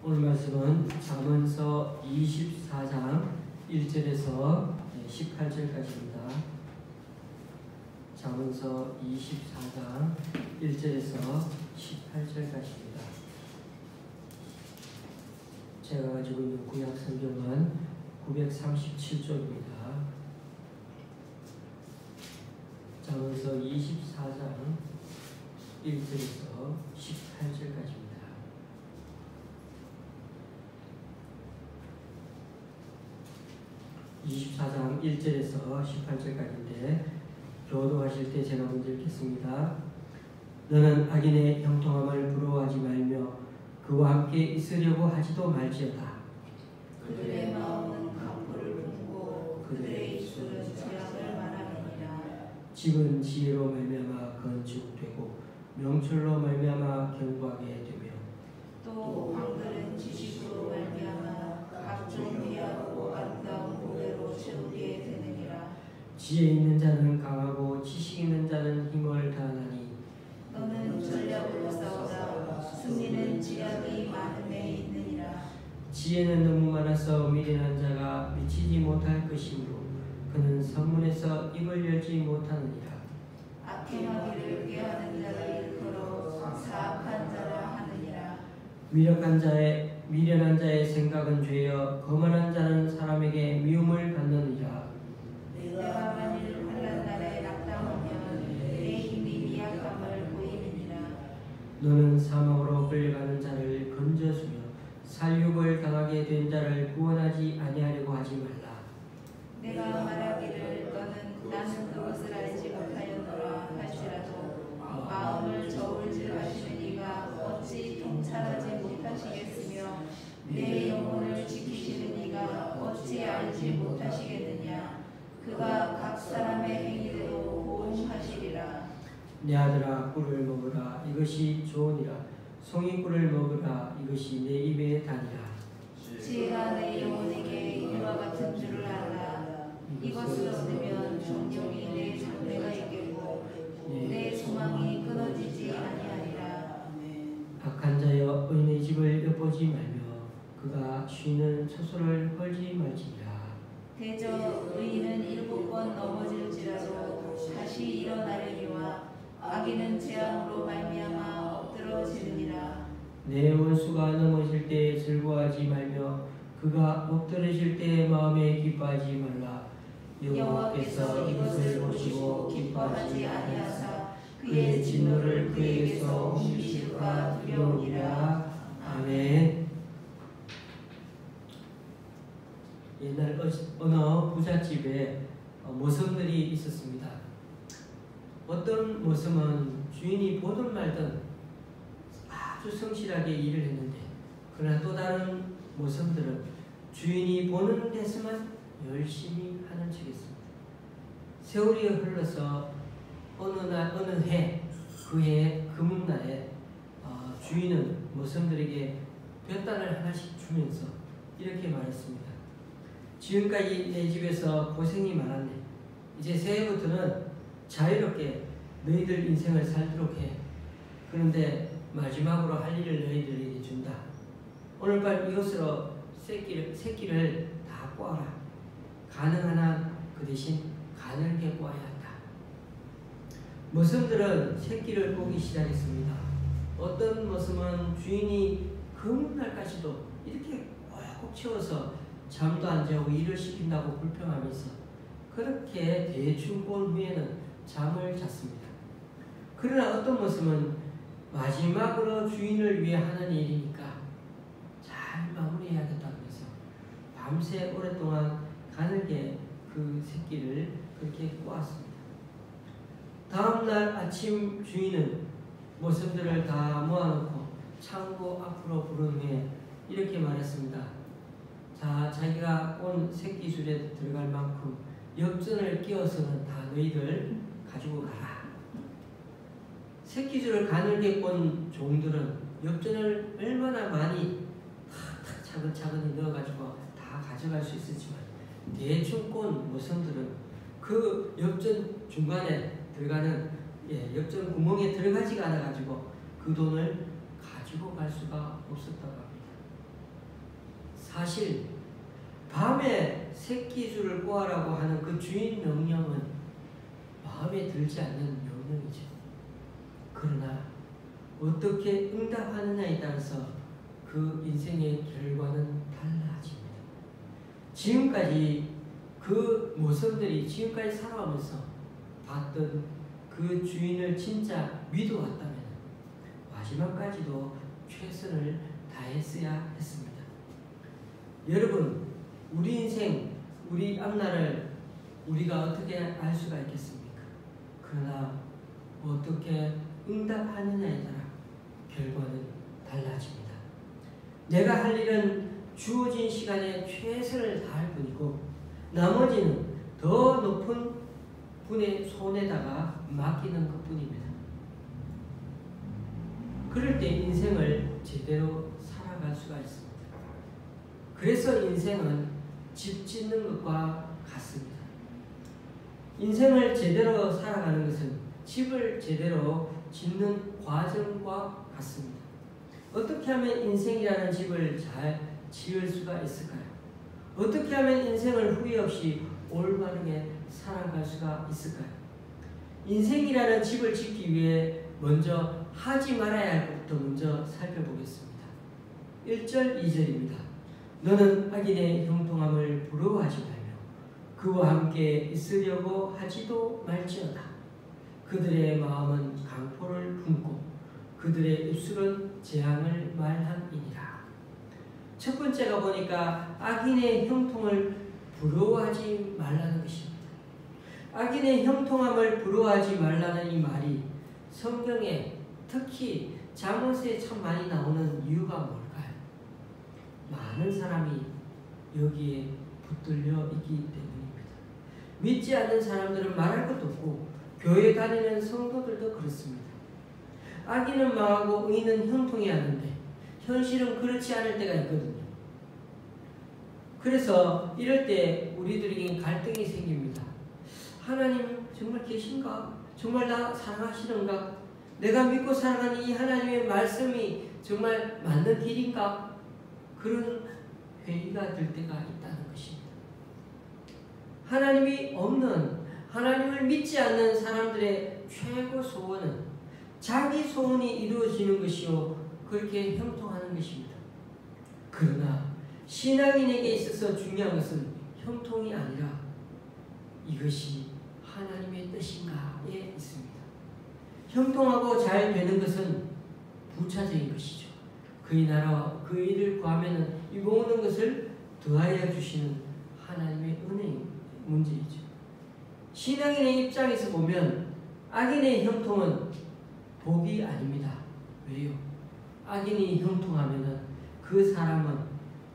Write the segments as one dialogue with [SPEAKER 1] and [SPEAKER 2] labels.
[SPEAKER 1] 오늘 말씀은 잠언서 24장 1절에서 18절까지입니다. 잠언서 24장 1절에서 18절까지입니다. 제가 가지고 있는 구약 성경은 937쪽입니다. 잠언서 24장 1절에서 18절까지입니다. (24장 1절에서 18절까지인데) 교도하실 때 제가 먼저 읽겠습니다. 너는 악인의 형통함을 부러워하지 말며 그와 함께 있으려고 하지도 말지어다.
[SPEAKER 2] 그들의 마음은 강포를 품고 그들의 입술은 죄악을 말하느니라.
[SPEAKER 1] 집은 지혜로 말미암아 건축되고 명철로 말미암아 견고하게 되며
[SPEAKER 2] 또 방들은 지식으로 말미암아 각종 귀하고 아름다운 보배로 채우게 되느니라.
[SPEAKER 1] 지혜 있는 자는 강하고 지식 있는 자는 힘을 다하나니
[SPEAKER 2] 너는 전략으로 싸우다 승리는 지략이 많은 데 있느니라.
[SPEAKER 1] 지혜는 너무 많아서 미련한 자가 미치지 못할 것이므로 그는 성문에서 입을 열지 못하느니라.
[SPEAKER 2] 악행하기를 꾀하는 자를 일컬어 사악한 자라 하느니라.
[SPEAKER 1] 미련한 자의 생각은 죄여 거만한 자는 사람에게 미움을 받느니라.
[SPEAKER 2] 내가 만일 환난 날에 낙담하면 내 힘이 미약함을 보이느니라.
[SPEAKER 1] 너는 사망으로 끌려가는 자를 건져주며 살육을 당하게 된 자를 구원하지 아니하려고 하지 말라.
[SPEAKER 2] 내가 말하기를 나는 그것을 알지 못하였노라 할지라도 마음을 저울질 하시는 이가 어찌 통찰하지 못하시겠으며 내 영혼을 지키시는 이가 어찌 알지 못하시겠느냐. 그가 각 사람의 행위대로 보응하시리라.
[SPEAKER 1] 내 아들아 꿀을 먹으라 이것이 좋으니라. 송이 꿀을 먹으라 이것이 내 입에 다니라.
[SPEAKER 2] 지혜가 내 영혼에게 이와 같은 줄을 알라. 이것을 얻으면 정령이 내 장래가 있겠고 내 소망이 끊어지지 아니하리라.
[SPEAKER 1] 악한 자여 의인의 집을 엿보지 말며 그가 쉬는 처소를 헐지 말지니라.
[SPEAKER 2] 대저 의인은 7번 넘어질지라도 다시 일어나려니와 악인은 재앙으로 말미암아 엎드러지느니라.
[SPEAKER 1] 내 원수가 넘어질 때 즐거워하지 말며 그가 엎드러질 때 마음에 기뻐하지 말라. 여호와께서 이것을 보시고 기뻐하지 아니하사 그의 진노를 그에게서 옮기실까 두려우니라. 아멘. 옛날 어느 부잣집에 모성들이 있었습니다. 어떤 모성은 주인이 보든 말든 아주 성실하게 일을 했는데, 그러나 또 다른 모성들은 주인이 보는 데서만 열심히 하는 척했습니다. 세월이 흘러서 어느 해, 그 해 금음날에 주인은 모성들에게 볕단을 하나씩 주면서 이렇게 말했습니다. 지금까지 내 집에서 고생이 많았네. 이제 새해부터는 자유롭게 너희들 인생을 살도록 해. 그런데 마지막으로 할 일을 너희들에게 준다. 오늘 밤 이것으로 새끼를 다 꼬아라. 가능한 한 그 대신 가늘게 꼬아야 한다. 모성들은 새끼를 꼬기 시작했습니다. 어떤 모성은 주인이 금날까지도 이렇게 꼭 채워서 잠도 안 자고 일을 시킨다고 불평하면서 그렇게 대충 꼰 후에는 잠을 잤습니다. 그러나 어떤 모습은 마지막으로 주인을 위해 하는 일이니까 잘 마무리해야겠다면서 밤새 오랫동안 가늘게 그 새끼를 그렇게 꼬았습니다. 다음날 아침 주인은 모습들을 다 모아놓고 창고 앞으로 부른 후에 이렇게 말했습니다. 자, 자기가 꼰 새끼줄에 들어갈 만큼 엽전을 끼워서는 다 너희들 가지고 가라. 새끼줄을 가늘게 꼰 종들은 엽전을 얼마나 많이 차근차근히 넣어가지고 다 가져갈 수 있었지만, 대충 꼰 모성들은 그 엽전 중간에 들어가는 엽전 구멍에 들어가지가 않아가지고 그 돈을 가지고 갈 수가 없었다고 합니다. 사실 밤에 새끼줄을 꼬아라고 하는 그 주인 명령은 마음에 들지 않는 명령이죠. 그러나 어떻게 응답하느냐에 따라서 그 인생의 결과는 달라집니다. 지금까지 그 모습들이 지금까지 살아오면서 봤던 그 주인을 진짜 믿어왔다면 마지막까지도 최선을 다했어야 했습니다. 여러분, 우리 인생, 우리 앞날을 우리가 어떻게 알 수가 있겠습니까? 그러나 어떻게 응답하느냐에 따라 결과는 달라집니다. 내가 할 일은 주어진 시간에 최선을 다할 뿐이고 나머지는 더 높은 분의 손에다가 맡기는 것뿐입니다. 그럴 때 인생을 제대로 살아갈 수가 있습니다. 그래서 인생은 집 짓는 것과 같습니다. 인생을 제대로 살아가는 것은 집을 제대로 짓는 과정과 같습니다. 어떻게 하면 인생이라는 집을 잘 지을 수가 있을까요? 어떻게 하면 인생을 후회 없이 올바르게 살아갈 수가 있을까요? 인생이라는 집을 짓기 위해 먼저 하지 말아야 할 것부터 먼저 살펴보겠습니다. 1절, 2절입니다. 너는 악인의 형통함을 부러워하지 말며 그와 함께 있으려고 하지도 말지어다. 그들의 마음은 강포를 품고 그들의 입술은 재앙을 말함이니라. 첫 번째가 보니까 악인의 형통을 부러워하지 말라는 것입니다. 악인의 형통함을 부러워하지 말라는 이 말이 성경에 특히 잠언서에 참 많이 나오는 이유가 뭘까요? 많은 사람이 여기에 붙들려 있기 때문입니다. 믿지 않는 사람들은 말할 것도 없고 교회 다니는 성도들도 그렇습니다. 악인은 망하고 의인은 형통해야 하는데 현실은 그렇지 않을 때가 있거든요. 그래서 이럴 때 우리들에게 갈등이 생깁니다. 하나님 정말 계신가? 정말 나 사랑하시는가? 내가 믿고 사랑하는 이 하나님의 말씀이 정말 맞는 길인가? 그런 회의가 들 때가 있다는 것입니다. 하나님이 없는, 하나님을 믿지 않는 사람들의 최고 소원은 자기 소원이 이루어지는 것이요 그렇게 형통하는 것입니다. 그러나 신앙인에게 있어서 중요한 것은 형통이 아니라 이것이 하나님의 뜻인가에 있습니다. 형통하고 잘 되는 것은 부차적인 것이죠. 그의 나라와 그 일을 구하면 이 모든 것을 더하여 주시는 하나님의 은혜의 문제이죠. 신앙인의 입장에서 보면 악인의 형통은 복이 아닙니다. 왜요? 악인이 형통하면 그 사람은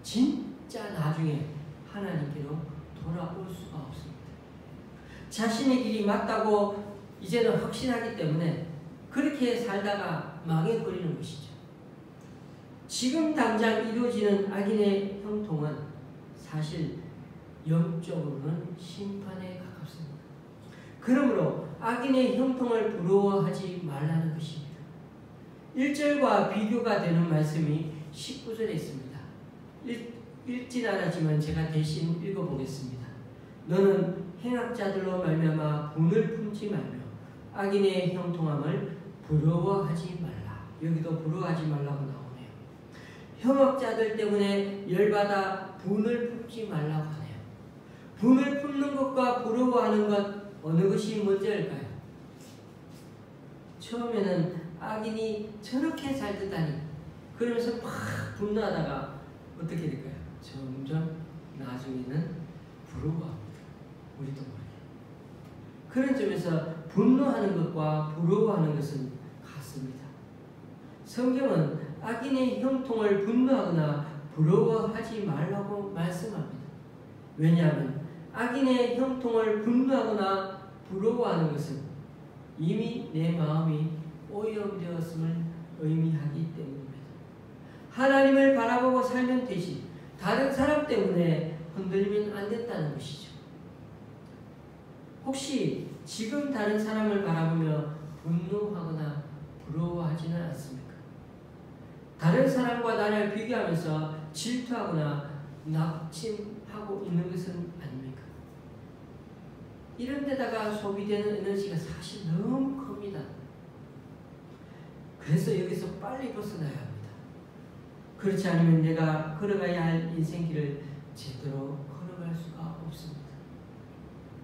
[SPEAKER 1] 진짜 나중에 하나님께로 돌아올 수가 없습니다. 자신의 길이 맞다고 이제는 확신하기 때문에 그렇게 살다가 망해버리는 것이죠. 지금 당장 이루어지는 악인의 형통은 사실 영적으로는 심판에 가깝습니다. 그러므로 악인의 형통을 부러워하지 말라는 것입니다. 1절과 비교가 되는 말씀이 19절에 있습니다. 읽진 않았지만 제가 대신 읽어보겠습니다. 너는 행악자들로 말미암아 분을 품지 말며 악인의 형통함을 부러워하지 말라. 여기도 부러워하지 말라고 나오네요. 형악자들 때문에 열받아 분을 품지 말라고 하네요. 분을 품는 것과 부러워하는 것 어느 것이 먼저일까요? 처음에는 악인이 저렇게 잘 되다니 그러면서 막 분노하다가 어떻게 될까요? 점점 나중에는 부러워합니다. 우리도 모르게. 그런 점에서 분노하는 것과 부러워하는 것은 같습니다. 성경은 악인의 형통을 분노하거나 부러워하지 말라고 말씀합니다. 왜냐하면 악인의 형통을 분노하거나 부러워하는 것은 이미 내 마음이 오염되었음을 의미하기 때문입니다. 하나님을 바라보고 살면 되지 다른 사람 때문에 흔들리면 안 된다는 것이죠. 혹시 지금 다른 사람을 바라보며 분노하거나 부러워하지는 않습니까? 다른 사람과 나를 비교하면서 질투하거나 낙침하고 있는 것은 아닙니까? 이런 데다가 소비되는 에너지가 사실 너무 큽니다. 그래서 여기서 빨리 벗어나야 합니다. 그렇지 않으면 내가 걸어가야 할 인생길을 제대로 걸어갈 수가 없습니다.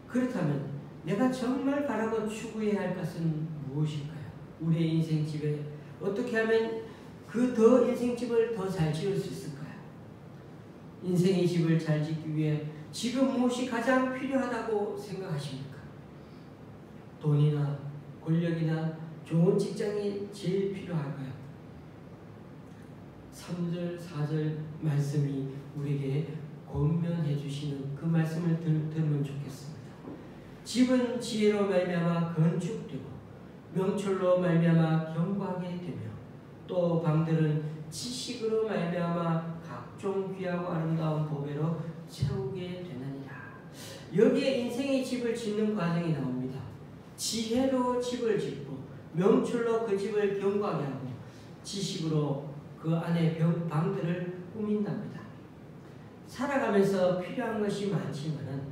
[SPEAKER 1] 그렇다면 내가 정말 바라고 추구해야 할 것은 무엇일까요? 우리의 인생집에 어떻게 하면 그 인생집을 더 잘 지을 수 있을까요? 인생의 집을 잘 짓기 위해 지금 무엇이 가장 필요하다고 생각하십니까? 돈이나 권력이나 좋은 직장이 제일 필요할까요? 3절, 4절 말씀이 우리에게 권면해 주시는 그 말씀을 들으면 좋겠습니다. 집은 지혜로 말미암아 건축되고 명철로 말미암아 견고하게 되며 또 방들은 지식으로 말미암아 각종 귀하고 아름다운 보배로 채우게 되느니라. 여기에 인생의 집을 짓는 과정이 나옵니다. 지혜로 집을 짓고 명철로 그 집을 견고하게 하고 지식으로 그 안에 방들을 꾸민답니다. 살아가면서 필요한 것이 많지만은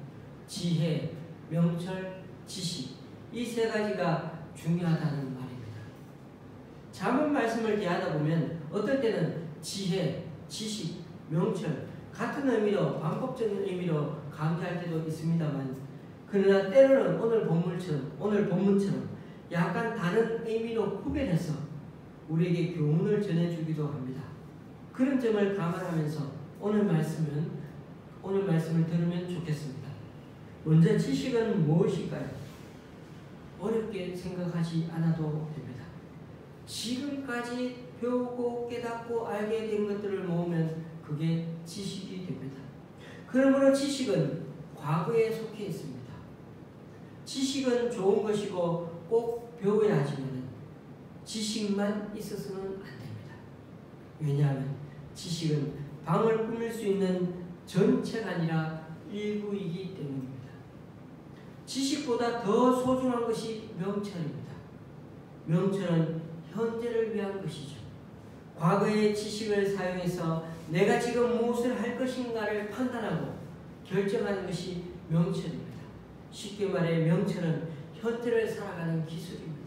[SPEAKER 1] 지혜, 명철, 지식 이 세 가지가 중요하다는 말입니다. 잠언 말씀을 대하다 보면 어떨 때는 지혜, 지식, 명철 같은 의미로 반복적인 의미로 강조할 때도 있습니다만 그러나 때로는 오늘 본문처럼 약간 다른 의미로 구별해서 우리에게 교훈을 전해주기도 합니다. 그런 점을 감안하면서 오늘 말씀을 들으면 좋겠습니다. 먼저 지식은 무엇일까요? 어렵게 생각하지 않아도 됩니다. 지금까지 배우고 깨닫고 알게 된 것들을 모으면 그게 지식이 됩니다. 그러므로 지식은 과거에 속해 있습니다. 지식은 좋은 것이고 꼭 배워야 하지만 지식만 있어서는 안 됩니다. 왜냐하면 지식은 방을 꾸밀 수 있는 전체가 아니라 일부이기 때문입니다. 지식보다 더 소중한 것이 명철입니다. 명철은 현재를 위한 것이죠. 과거의 지식을 사용해서 내가 지금 무엇을 할 것인가를 판단하고 결정하는 것이 명철입니다. 쉽게 말해 명철은 현재를 살아가는 기술입니다.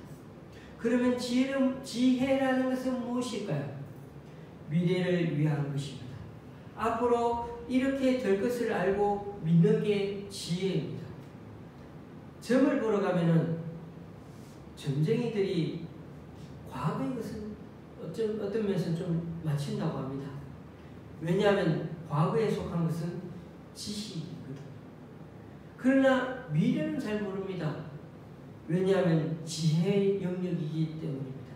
[SPEAKER 1] 그러면 지혜라는 것은 무엇일까요? 미래를 위한 것입니다. 앞으로 이렇게 될 것을 알고 믿는 게 지혜입니다. 점을 보러 가면은 점쟁이들이 과거의 것은 어떤 면에서는 좀 맞춘다고 합니다. 왜냐하면 과거에 속한 것은 지식이거든요. 그러나 미래는 잘 모릅니다. 왜냐하면 지혜의 영역이기 때문입니다.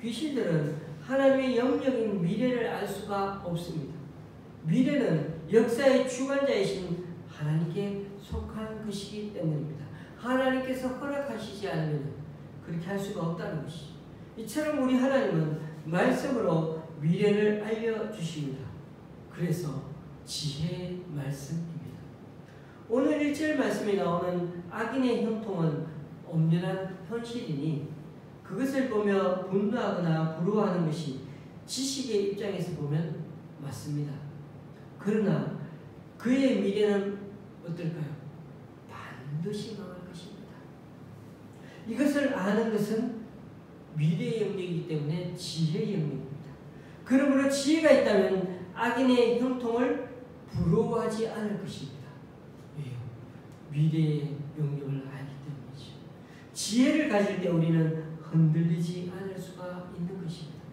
[SPEAKER 1] 귀신들은 하나님의 영역인 미래를 알 수가 없습니다. 미래는 역사의 주관자이신 하나님께 속한 것이기 때문입니다. 하나님께서 허락하시지 않으면 그렇게 할 수가 없다는 것이죠. 이처럼 우리 하나님은 말씀으로 미래를 알려주십니다. 그래서 지혜의 말씀입니다. 오늘 1절 말씀에 나오는 악인의 형통은 엄연한 현실이니 그것을 보며 분노하거나 부러워하는 것이 지식의 입장에서 보면 맞습니다. 그러나 그의 미래는 어떨까요? 반드시 망할 것입니다. 이것을 아는 것은 미래의 영역이기 때문에 지혜의 영역입니다. 그러므로 지혜가 있다면 악인의 형통을 부러워하지 않을 것입니다. 왜요? 미래의 영역을 알기 때문이죠. 지혜를 가질 때 우리는 흔들리지 않을 수가 있는 것입니다.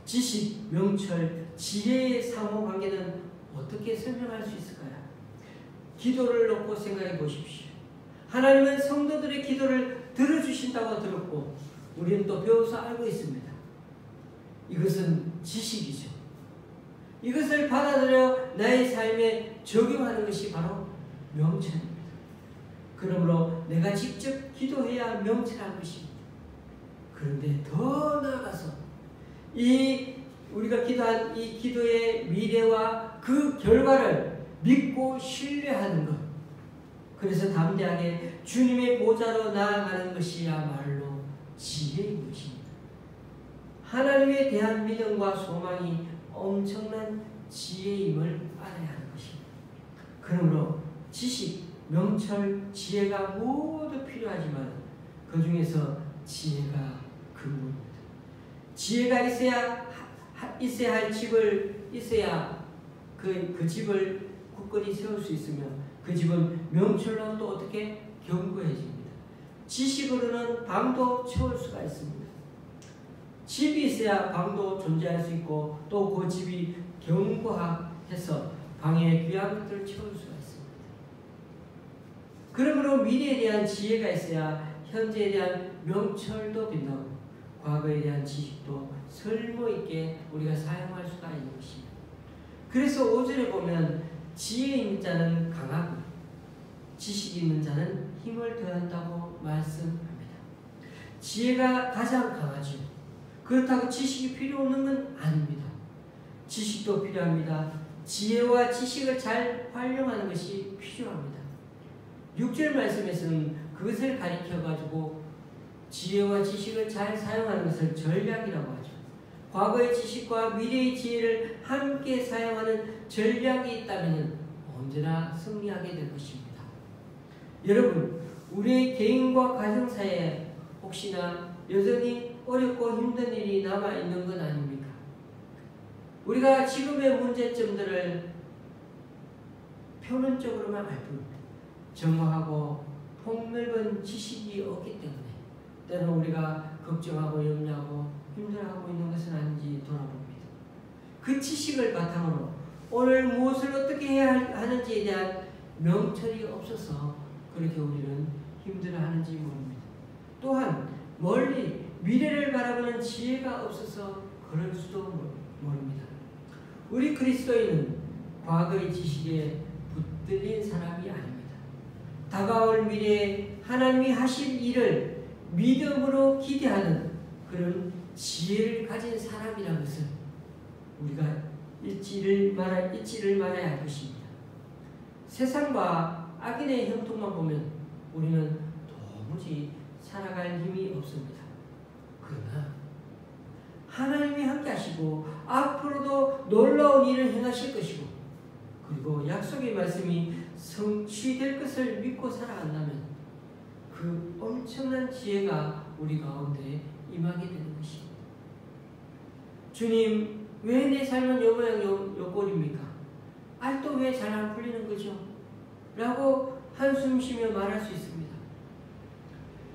[SPEAKER 1] 지식, 명철, 지혜의 상호관계는 어떻게 설명할 수 있을까요? 기도를 놓고 생각해 보십시오. 하나님은 성도들의 기도를 들어주신다고 들었고 우리는 또 배워서 알고 있습니다. 이것은 지식이죠. 이것을 받아들여 나의 삶에 적용하는 것이 바로 명철입니다. 그러므로 내가 직접 기도해야 명철한 것입니다. 그런데 더 나아가서 우리가 기도한 이 기도의 미래와 그 결과를 믿고 신뢰하는 것, 그래서 담대하게 주님의 보좌로 나아가는 것이야말로 지혜인 것입니다. 하나님에 대한 믿음과 소망이 엄청난 지혜임을 알아야 하는 것입니다. 그러므로 지식, 명철, 지혜가 모두 필요하지만 그 중에서 지혜가 근본입니다. 지혜가 있어야 할 집을 있어야 그 집을 굳건히 세울 수 있으며 그 집은 명철로 또 어떻게 견고해집니다. 지식으로는 방도 채울 수가 있습니다. 집이 있어야 방도 존재할 수 있고 또 그 집이 견고해서 방에 귀한 것들을 채울 수가 있습니다. 그러므로 미래에 대한 지혜가 있어야 현재에 대한 명철도 빛나고 과거에 대한 지식도 설모있게 우리가 사용할 수가 있는 것입니다. 그래서 5절에 보면 지혜 있는 자는 강하고 지식이 있는 자는 힘을 더한다고 말씀합니다. 지혜가 가장 강하죠. 그렇다고 지식이 필요 없는 건 아닙니다. 지식도 필요합니다. 지혜와 지식을 잘 활용하는 것이 필요합니다. 6절 말씀에서는 그것을 가리켜가지고 지혜와 지식을 잘 사용하는 것을 전략이라고 하죠. 과거의 지식과 미래의 지혜를 함께 사용하는 전략이 있다면 언제나 승리하게 될 것입니다. 여러분, 우리의 개인과 가정사에 혹시나 여전히 어렵고 힘든 일이 남아있는 건 아닙니까? 우리가 지금의 문제점들을 표면적으로만 알 뿐 정확하고 폭넓은 지식이 없기 때문에 때로는 우리가 걱정하고 염려하고 힘들어하고 있는 것은 아닌지 돌아봅니다. 그 지식을 바탕으로 오늘 무엇을 어떻게 해야 하는지에 대한 명철이 없어서 그렇게 우리는 힘들어하는지 모릅니다. 또한 멀리 미래를 바라보는 지혜가 없어서 그럴 수도 모릅니다. 우리 그리스도인은 과거의 지식에 붙들린 사람이 아닙니다. 다가올 미래에 하나님이 하실 일을 믿음으로 기대하는 그런 지혜를 가진 사람이라는 것을 우리가 잊지를 말아야 할 것입니다. 세상과 악인의 형통만 보면 우리는 도무지 살아갈 힘이 없습니다. 그러나 하나님이 함께 하시고 앞으로도 놀라운 일을 행하실 것이고 그리고 약속의 말씀이 성취될 것을 믿고 살아간다면 그 엄청난 지혜가 우리 가운데 임하게 되는 것입니다. 주님, 왜 내 삶은 요 모양 요 꼴입니까? 또 왜 잘 안 풀리는 거죠? 라고 한숨 쉬며 말할 수 있습니다.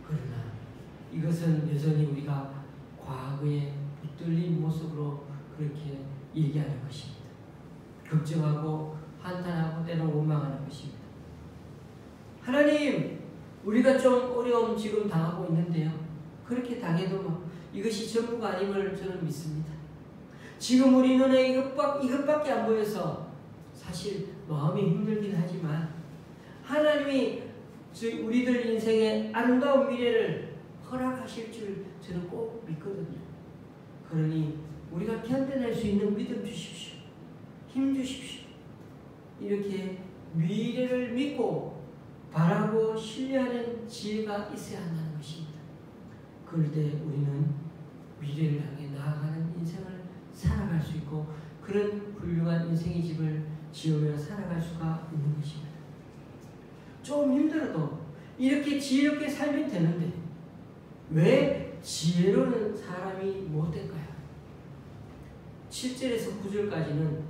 [SPEAKER 1] 그러나 이것은 여전히 우리가 과거에 붙들린 모습으로 그렇게 얘기하는 것입니다. 걱정하고 한탄하고 때로는 원망하는 것입니다. 하나님, 우리가 좀 어려움 지금 당하고 있는데요. 그렇게 당해도 이것이 전부가 아님을 저는 믿습니다. 지금 우리 눈에 이것밖에 안 보여서 사실 마음이 힘들긴 하지만 하나님이 우리들 인생의 아름다운 미래를 허락하실 줄 저는 꼭 믿거든요. 그러니 우리가 견뎌낼 수 있는 믿음 주십시오. 힘 주십시오. 이렇게 미래를 믿고 바라고 신뢰하는 지혜가 있어야 한다는 것입니다. 그럴 때 우리는 미래를 향해 나아가는 인생을 살아갈 수 있고 그런 훌륭한 인생의 집을 지으며 살아갈 수가 있는 것입니다. 좀 힘들어도 이렇게 지혜롭게 살면 되는데 왜 지혜로운 사람이 못 될까요? 7절에서 9절까지는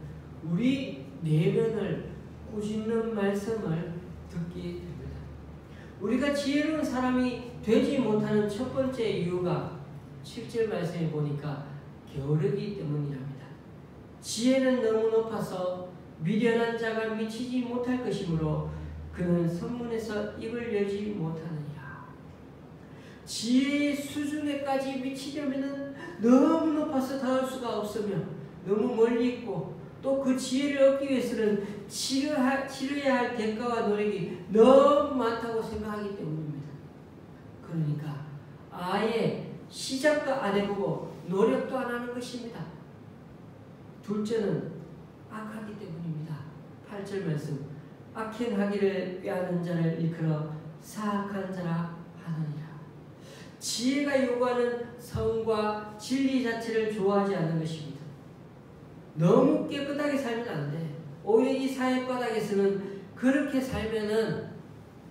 [SPEAKER 1] 우리 내면을 꾸짖는 말씀을 듣게 됩니다. 우리가 지혜로운 사람이 되지 못하는 첫 번째 이유가 7절 말씀에 보니까 게으르기 때문이랍니다. 지혜는 너무 높아서 미련한 자가 미치지 못할 것이므로 그는 선문에서 입을 열지 못하느니라. 지혜의 수준에까지 미치려면 너무 높아서 닿을 수가 없으며 너무 멀리 있고 또 그 지혜를 얻기 위해서는 치러야 할 대가와 노력이 너무 많다고 생각하기 때문입니다. 그러니까 아예 시작도 안 해보고 노력도 안 하는 것입니다. 둘째는 악하기 때문입니다. 8절 말씀, 악행하기를 꾀하는 자를 일컬어 사악한 자라 하느니라. 지혜가 요구하는 성과 진리 자체를 좋아하지 않는 것입니다. 너무 깨끗하게 살면 안 돼. 오히려 이 사회 바닥에서는 그렇게 살면은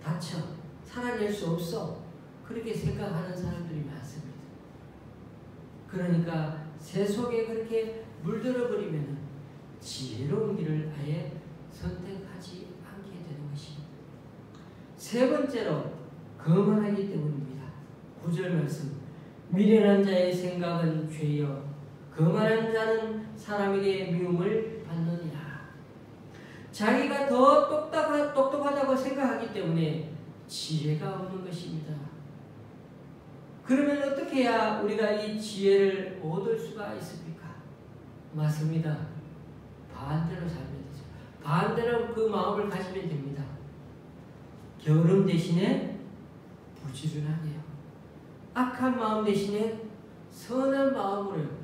[SPEAKER 1] 다쳐. 살아낼 수 없어. 그렇게 생각하는 사람들이 많습니다. 그러니까 새 속에 그렇게 물들어 버리면 지혜로운 길을 아예 선택하지 않게 되는 것입니다. 세 번째로 거만하기 때문입니다. 9절 말씀. 미련한 자의 생각은 죄여 거만한 자는 사람에게 미움을 받느니라. 자기가 더 똑똑하다고 생각하기 때문에 지혜가 없는 것입니다. 그러면 어떻게 해야 우리가 이 지혜를 얻을 수가 있습니까? 맞습니다. 반대로 살면 되죠. 반대로 그 마음을 가지면 됩니다. 게으름 대신에 부지런하게요. 악한 마음 대신에 선한 마음으로요.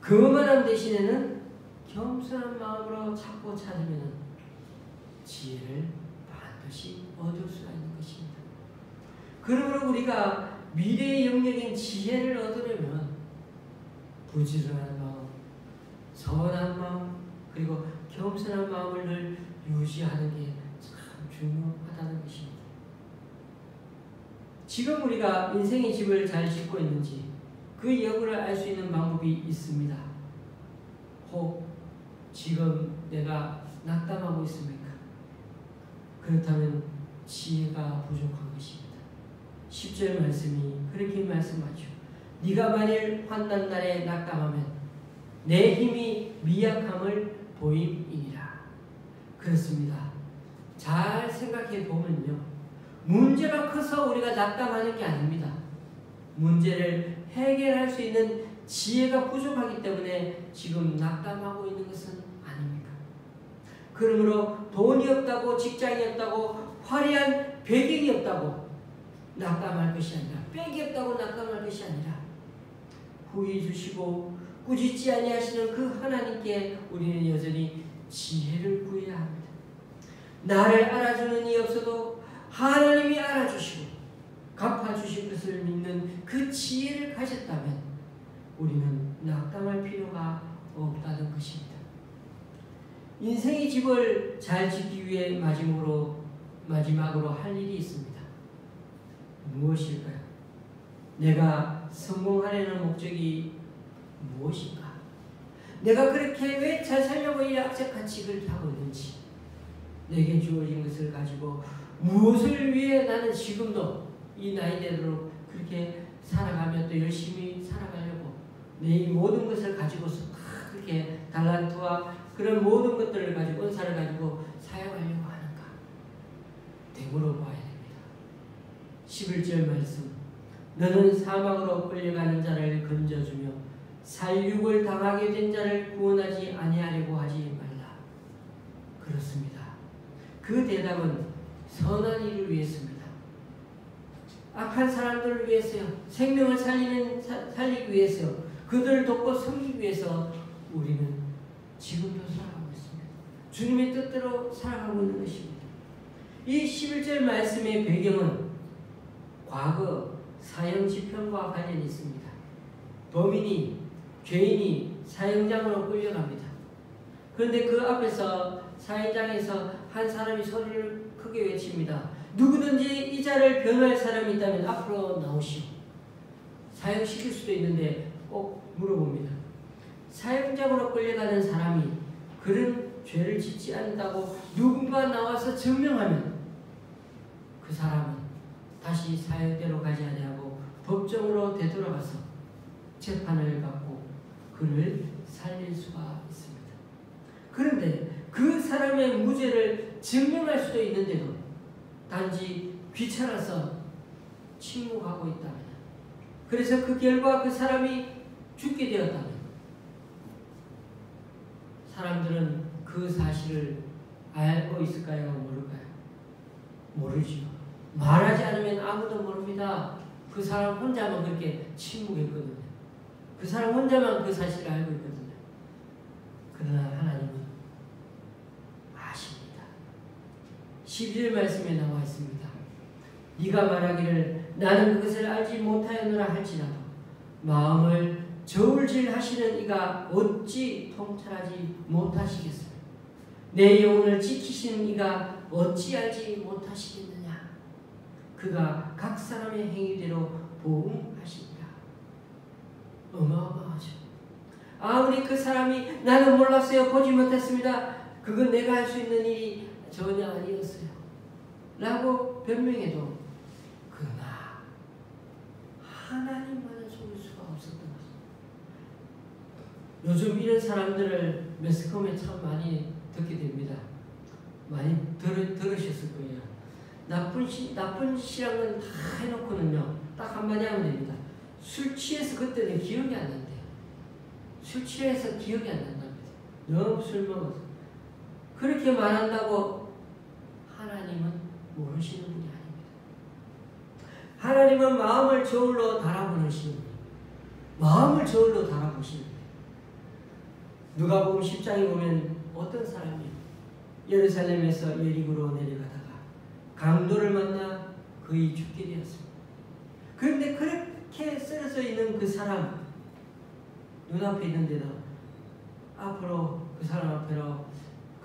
[SPEAKER 1] 거만함 대신에는 겸손한 마음으로 찾고 찾으면 지혜를 반드시 얻을 수가 있는 것입니다. 그러므로 우리가 미래의 영역인 지혜를 얻으려면 부지런한 마음, 선한 마음, 그리고 겸손한 마음을 늘 유지하는 게 참 중요하다는 것입니다. 지금 우리가 인생의 집을 잘 짓고 있는지 그 여부를 알 수 있는 방법이 있습니다. 혹 지금 내가 낙담하고 있습니까? 그렇다면 지혜가 부족한 것입니다. 10절 말씀이 그렇게 말씀하죠. 네가 만일 환난 날에 낙담하면 내 힘이 미약함을 보임이니라. 그렇습니다. 잘 생각해 보면요. 문제가 커서 우리가 낙담하는 게 아닙니다. 문제를 해결할 수 있는 지혜가 부족하기 때문에 지금 낙담하고 있는 것은 아닙니까? 그러므로 돈이 없다고, 직장이 없다고, 화려한 배경이 없다고 낙담할 것이 아니라, 빽이 없다고 낙담할 것이 아니라 후히 주시고 꾸짖지 아니하시는 그 하나님께 우리는 여전히 지혜를 구해야 합니다. 나를 알아주는 이 없어도 하나님이 알아주시고 갚아주실 것을 믿는 그 지혜를 가졌다면 우리는 낙담할 필요가 없다는 것입니다. 인생의 집을 잘 짓기 위해 마지막으로 할 일이 있습니다. 무엇일까요? 내가 성공하려는 목적이 무엇인가? 내가 그렇게 왜 잘 살려고 이 악착한 직을 하고 있는지, 내게 주어진 것을 가지고 무엇을 위해 나는 지금도 이 나이대로 그렇게 살아가며 또 열심히 살아가려고 내 모든 것을 가지고서 그렇게 달란트와 그런 모든 것들을 가지고 은사를 가지고 사용하려고 하는가? 되물어봐야 됩니다. 11절 말씀. 너는 사망으로 끌려가는 자를 건져주며 살육을 당하게 된 자를 구원하지 아니하려고 하지 말라. 그렇습니다. 그 대답은 선한 일을 위해서입니다. 악한 사람들을 위해서요. 생명을 살리기 위해서요. 그들을 돕고 섬기기 위해서 우리는 지금도 살아가고 있습니다. 주님의 뜻대로 살아가고 있는 것입니다. 이 11절 말씀의 배경은 과거 사형집행과 관련이 있습니다. 범인이, 죄인이 사형장으로 끌려갑니다. 그런데 그 앞에서 사형장에서 한 사람이 소리를 크게 외칩니다. 누구든지 이 자를 변호할 사람이 있다면 앞으로 나오시오. 사형시킬 수도 있는데 꼭 물어봅니다. 사형장으로 끌려가는 사람이 그런 죄를 짓지 않는다고 누군가 나와서 증명하면 그 사람은 다시 사형대로 가지 아니하고 법정으로 되돌아가서 재판을 받고 그를 살릴 수가 있습니다. 그런데 그 사람의 무죄를 증명할 수도 있는데도 단지 귀찮아서 침묵하고 있다면, 그래서 그 결과 그 사람이 죽게 되었다면 사람들은 그 사실을 알고 있을까요? 모를까요? 모르죠. 말하지 않으면 아무도 모릅니다. 그 사람 혼자만 그렇게 침묵했거든요. 그 사람 혼자만 그 사실을 알고 있거든요. 그러나 하나님은 아십니다. 12절 말씀에 나와 있습니다. 네가 말하기를 나는 그것을 알지 못하였노라 할지라도 마음을 저울질 하시는 이가 어찌 통찰하지 못하시겠어요? 내 영혼을 지키시는 이가 어찌 알지 못하시겠느냐? 그가 각 사람의 행위대로 보응하시니라. 어마어마하죠. 아무리 그 사람이 나는 몰랐어요, 보지 못했습니다, 그건 내가 할 수 있는 일이 전혀 아니었어요 라고 변명해도 그러나 하나님만은 속일 수가 없었던 것입니다. 요즘 이런 사람들을 매스컴에 참 많이 듣게 됩니다. 많이 들으셨을 거예요. 나쁜 시랑은 다 해놓고는요, 딱 한마디 하면 됩니다. 술 취해서 그때는 기억이 안 난대요. 술 취해서 기억이 안 난답니다. 너무 술 먹어서. 그렇게 말한다고 하나님은 모르시는 분이 아닙니다. 하나님은 마음을 저울로 달아보시는 분이에요. 마음을 저울로 달아보시는 분이에요. 누가복음 10장에 보면 어떤 사람이요, 예루살렘에서 예리고로 내려가다가 강도를 만나 거의 죽게 되었습니다. 그런데 그렇게 쓰러져 있는 그 사람 눈앞에 있는데도 앞으로 그 사람 앞으로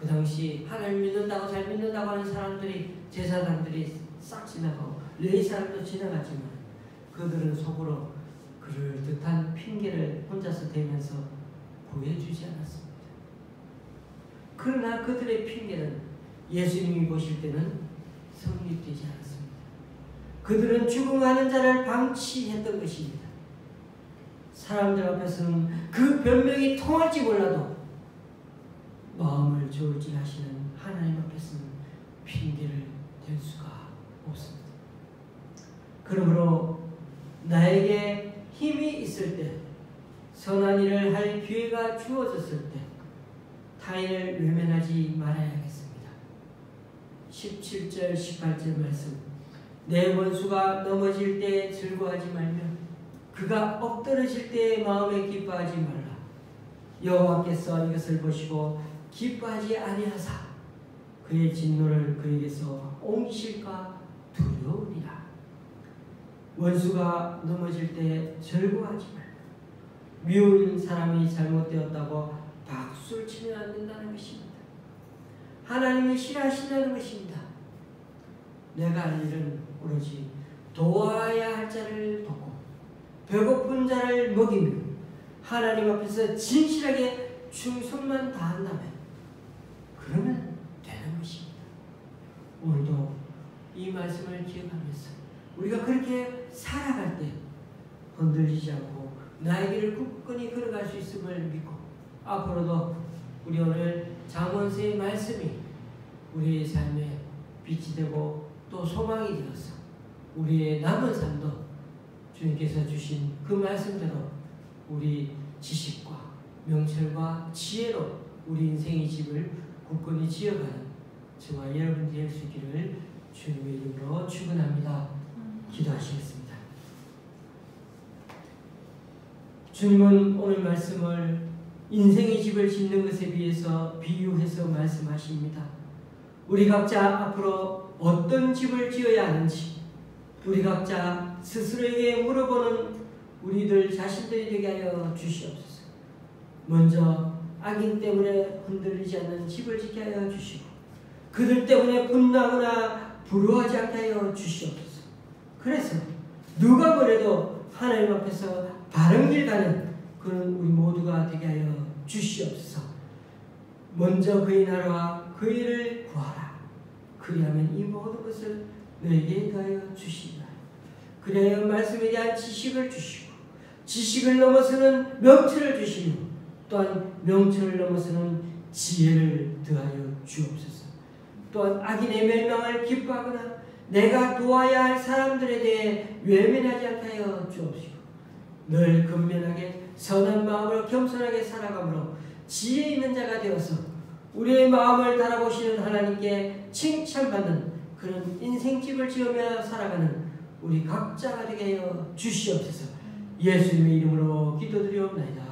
[SPEAKER 1] 그 당시 하나님 믿는다고 잘 믿는다고 하는 사람들이, 제사장들이 싹 지나가고 레위 사람도 지나갔지만 그들은 속으로 그를 듯한 핑계를 혼자서 대면서 구해주지 않았습니다. 그러나 그들의 핑계는 예수님이 보실 때는 성립되지 않았습니다. 그들은 죽음하는 자를 방치했던 것입니다. 사람들 앞에서는 그 변명이 통할지 몰라도 마음을 저울질하시는 하나님 앞에서는 핑계를 댈 수가 없습니다. 그러므로 나에게 힘이 있을 때, 선한 일을 할 기회가 주어졌을 때 타인을 외면하지 말아야겠습니다. 17절 18절 말씀, 내 원수가 넘어질 때 즐거워하지 말며 그가 엎드러질 때 마음에 기뻐하지 말라. 여호와께서 이것을 보시고 기뻐하지 아니하사 그의 진노를 그에게서 옮기실까 두려우니라. 원수가 넘어질 때 즐거워하지 말라. 미운 사람이 잘못되었다고 박수를 치면 안 된다는 것입니다. 하나님이 싫어하신다는 것입니다. 내가 할 일은 오로지 도와야 할 자를 돕고 배고픈 자를 먹이며 하나님 앞에서 진실하게 충성만 다한다면 그러면 되는 것입니다. 오늘도 이 말씀을 기억하면서 우리가 그렇게 살아갈 때 흔들리지 않고 나의 길을 굳건히 걸어갈 수 있음을 믿고 앞으로도 우리 오늘 잠언서의 말씀이 우리의 삶에 빛이 되고 또 소망이 되어서 우리의 남은 삶도 주님께서 주신 그 말씀대로 우리 지식과 명철과 지혜로 우리 인생의 집을 굳건히 지어가는 저와 여러분들이 할 수 있기를 주님의 이름으로 축원합니다. 기도하시겠습니다. 주님은 오늘 말씀을 인생의 집을 짓는 것에 비해서 비유해서 말씀하십니다. 우리 각자 앞으로 어떤 집을 지어야 하는지 우리 각자 스스로에게 물어보는 우리들 자신들이 되게 하여 주시옵소서. 먼저 악인 때문에 흔들리지 않는 집을 지게 하여 주시고 그들 때문에 분노하거나 부러워하지 않게 하여 주시옵소서. 그래서 누가 뭐래도 하나님 앞에서 바른 길 가는 그런 우리 모두가 되게 하여 주시옵소서. 먼저 그의 나라와 그 일을 구하라. 그리하면 이 모든 것을 너에게 더하여 주시리라. 그래야 말씀에 대한 지식을 주시고 지식을 넘어서는 명철을 주시며 또한 명철을 넘어서는 지혜를 더하여 주옵소서. 또한 악인의 멸망을 기뻐하거나 내가 도와야 할 사람들에 대해 외면하지 않게 하여 주옵시고 늘 근면하게 선한 마음으로 겸손하게 살아가므로 지혜 있는 자가 되어서 우리의 마음을 달아보시는 하나님께 칭찬받는 그런 인생집을 지으며 살아가는 우리 각자가 되게 하여 주시옵소서. 예수님의 이름으로 기도드리옵나이다.